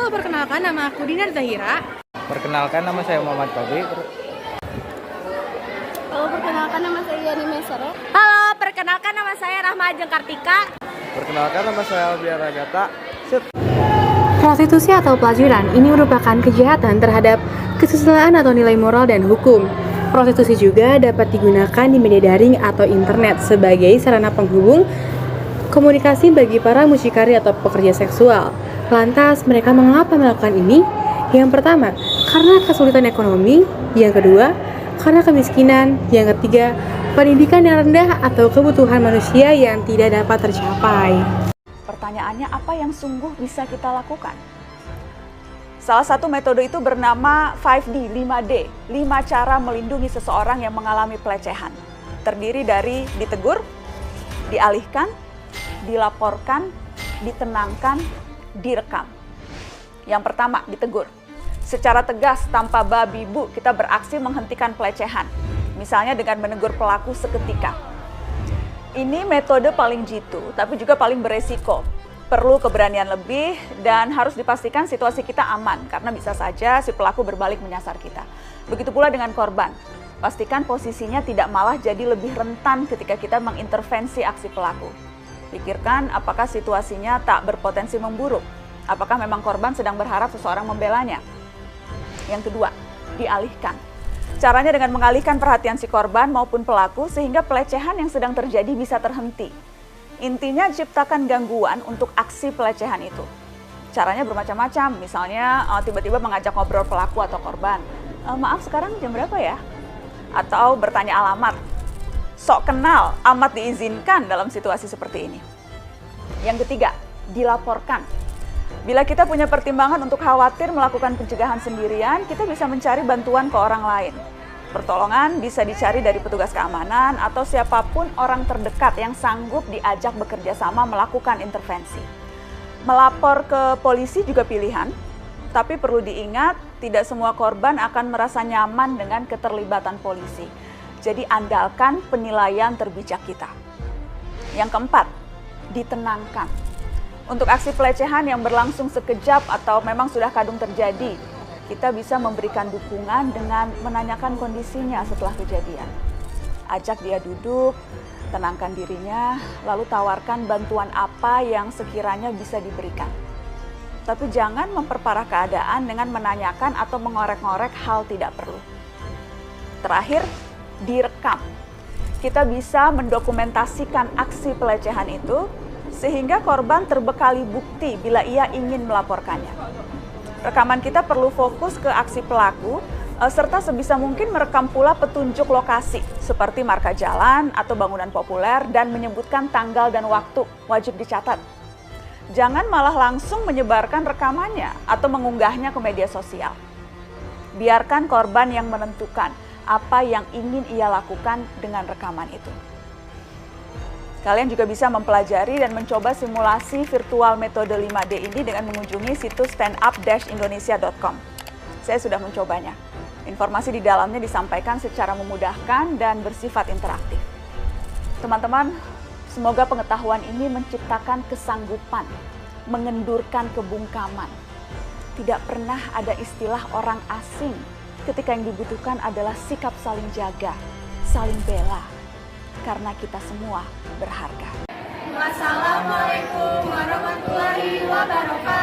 perkenalkan nama aku Dinar Zahira. Perkenalkan nama saya Muhammad Fadli. Halo, perkenalkan nama saya Yani Mesaro. Halo, perkenalkan nama saya Rahma Ajeng Kartika. Perkenalkan nama saya Albiara Gata. Prostitusi atau pelacuran ini merupakan kejahatan terhadap kesusilaan atau nilai moral dan hukum. Prostitusi juga dapat digunakan di media daring atau internet sebagai sarana penghubung komunikasi bagi para mucikari atau pekerja seksual. Lantas, mereka mengapa melakukan ini? Yang pertama, karena kesulitan ekonomi. Yang kedua, karena kemiskinan. Yang ketiga, pendidikan yang rendah atau kebutuhan manusia yang tidak dapat tercapai. Pertanyaannya, apa yang sungguh bisa kita lakukan? Salah satu metode itu bernama 5D, 5D, 5 cara melindungi seseorang yang mengalami pelecehan. Terdiri dari ditegur, dialihkan, dilaporkan, ditenangkan, direkam. Yang pertama, ditegur. Secara tegas, tanpa babi bu, kita beraksi menghentikan pelecehan. Misalnya dengan menegur pelaku seketika. Ini metode paling jitu, tapi juga paling beresiko. Perlu keberanian lebih dan harus dipastikan situasi kita aman, karena bisa saja si pelaku berbalik menyasar kita. Begitu pula dengan korban. Pastikan posisinya tidak malah jadi lebih rentan ketika kita mengintervensi aksi pelaku. Pikirkan apakah situasinya tak berpotensi memburuk. Apakah memang korban sedang berharap seseorang membelanya. Yang kedua, dialihkan. Caranya dengan mengalihkan perhatian si korban maupun pelaku sehingga pelecehan yang sedang terjadi bisa terhenti. Intinya ciptakan gangguan untuk aksi pelecehan itu. Caranya bermacam-macam, misalnya tiba-tiba mengajak ngobrol pelaku atau korban. Maaf, sekarang jam berapa ya? Atau bertanya alamat. Sok kenal, amat diizinkan dalam situasi seperti ini. Yang ketiga, dilaporkan. Bila kita punya pertimbangan untuk khawatir melakukan pencegahan sendirian, kita bisa mencari bantuan ke orang lain. Pertolongan bisa dicari dari petugas keamanan atau siapapun orang terdekat yang sanggup diajak bekerja sama melakukan intervensi. Melapor ke polisi juga pilihan, tapi perlu diingat tidak semua korban akan merasa nyaman dengan keterlibatan polisi. Jadi andalkan penilaian terbijak kita. Yang keempat, ditenangkan. Untuk aksi pelecehan yang berlangsung sekejap atau memang sudah kadung terjadi, kita bisa memberikan dukungan dengan menanyakan kondisinya setelah kejadian. Ajak dia duduk, tenangkan dirinya, lalu tawarkan bantuan apa yang sekiranya bisa diberikan. Tapi jangan memperparah keadaan dengan menanyakan atau mengorek-ngorek hal tidak perlu. Terakhir, direkam. Kita bisa mendokumentasikan aksi pelecehan itu sehingga korban terbekali bukti bila ia ingin melaporkannya. Rekaman kita perlu fokus ke aksi pelaku serta sebisa mungkin merekam pula petunjuk lokasi seperti marka jalan atau bangunan populer dan menyebutkan tanggal dan waktu, wajib dicatat. Jangan malah langsung menyebarkan rekamannya atau mengunggahnya ke media sosial. Biarkan korban yang menentukan apa yang ingin ia lakukan dengan rekaman itu. Kalian juga bisa mempelajari dan mencoba simulasi virtual metode 5D ini dengan mengunjungi situs standup-indonesia.com. Saya sudah mencobanya. Informasi di dalamnya disampaikan secara memudahkan dan bersifat interaktif. Teman-teman, semoga pengetahuan ini menciptakan kesanggupan, mengendurkan kebungkaman. Tidak pernah ada istilah orang asing ketika yang dibutuhkan adalah sikap saling jaga, saling bela, karena kita semua berharga. Wassalamualaikum warahmatullahi wabarakatuh.